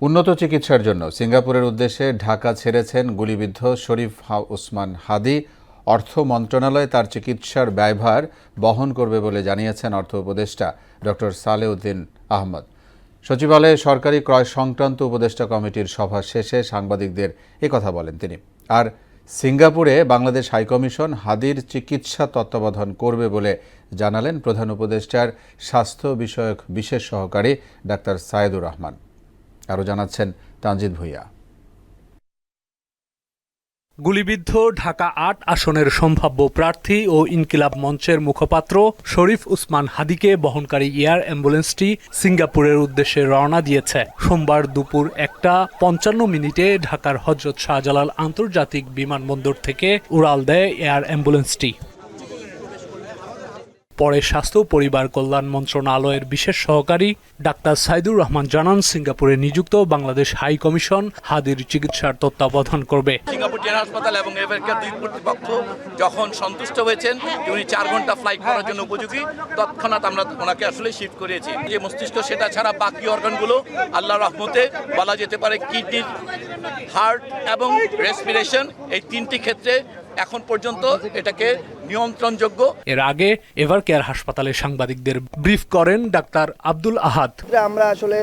উন্নত চিকিৎসার জন্য সিঙ্গাপুরের উদ্দেশ্যে ঢাকা ছেড়েছেন গুলিবিদ্ধ শরীফ ওসমান হাদি। অর্থ মন্ত্রণালয় তার চিকিৎসার ব্যয়ভার বহন করবে বলে জানিয়েছেন অর্থ উপদেষ্টা ডক্টর সালেউদ্দিন আহমদ। সচিবালয়ে সরকারি ক্রয় সংক্রান্ত উপদেষ্টা কমিটির সভা শেষে সাংবাদিকদের একথা বলেন তিনি। আর সিঙ্গাপুরে বাংলাদেশ হাইকমিশন হাদির চিকিৎসা তত্ত্বাবধান করবে বলে জানালেন প্রধান উপদেষ্টার স্বাস্থ্য বিষয়ক বিশেষ সহকারী ডাক্তার সায়েদুর রহমান। আরও জানাচ্ছেন তানজিদ ভুইয়া। গুলিবিদ্ধ ঢাকা ৮ আসনের সম্ভাব্য প্রার্থী ও ইনকিলাব মঞ্চের মুখপাত্র শরীফ ওসমান হাদিকে বহনকারী এয়ার অ্যাম্বুলেন্সটি সিঙ্গাপুরের উদ্দেশ্যে রওনা দিয়েছে। সোমবার দুপুর ১টা ৫৫ ঢাকার হযরত শাহজালাল আন্তর্জাতিক বিমানবন্দর থেকে উড়াল দেয় এয়ার অ্যাম্বুলেন্সটি। পরে স্বাস্থ্য পরিবার কল্যাণ মন্ত্রণালয়ের বিশেষ সহকারী ডাক্তার সাইদুর রহমান জানান, সিঙ্গাপুরে নিযুক্ত বাংলাদেশ হাই কমিশন হাদির চিকিৎসার তত্ত্বাবধান করবে। সিঙ্গাপুর জেনারেল হাসপাতাল এবং এভারকেয়ার দুই কর্তৃপক্ষ যখন সন্তুষ্ট হয়েছেন উনি ৪ ঘন্টা ফ্লাইট করার জন্য উপযোগী, তৎক্ষণাৎ আমরা ওনাকে আসলে শিফট করিয়েছি। যে মস্তিষ্ক সেটা ছাড়া বাকি অর্গানগুলো আল্লাহর রহমতে বলা যেতে পারে কিডনি, হার্ট এবং রেসপিরেশন, এই ৩টি ক্ষেত্রে এখন পর্যন্ত এটাকে নিয়ন্ত্রণযোগ্য। এর আগে এভারকেয়ার হাসপাতালে সাংবাদিকদের ব্রিফ করেন ডাক্তার আব্দুল আহাদ। আমরা আসলে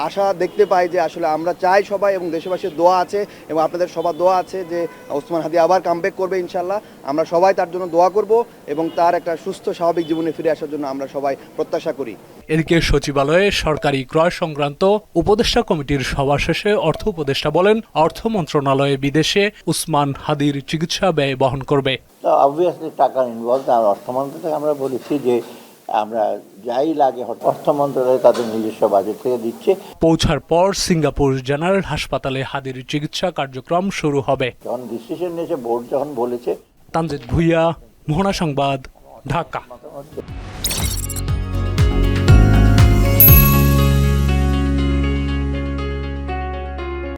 আশা দেখতে পাই যে আসলে আমরা চাই সবাই, এবং দেশবাসীর দোয়া আছে এবং আপনাদের সবার দোয়া আছে যে ওসমান হাদি আবার কামব্যাক করবে ইনশাল্লাহ। আমরা সবাই তার জন্য দোয়া করব এবং তার একটা সুস্থ স্বাভাবিক জীবনে ফিরে আসার জন্য আমরা সবাই প্রত্যাশা করি। এদিকে সচিবালয়ে সরকারি ক্রয় সংক্রান্ত উপদেষ্টা কমিটির সভা শেষে অর্থ উপদেষ্টা বলেন, অর্থ মন্ত্রণালয়ে বিদেশে ওসমান হাদির চিকিৎসা ব্যয় বহন করবে। অবভিয়াসলি টাকা ইনভলভ, আর অর্থ মন্ত্রণালয়কে আমরা বলেছি যে আমরা যাই লাগে অর্থ মন্ত্রণালয় তাদের নিজস্ব বাজেট থেকে দিচ্ছে। পৌঁছার পর সিঙ্গাপুর জেনারেল হাসপাতালে হাদির চিকিৎসা কার্যক্রম শুরু হবে। যখন ডিসিশন নিয়েছে বোর্ড যখন বলেছে। তানজিদ ভুইয়া, মোহনা সংবাদ, ঢাকা।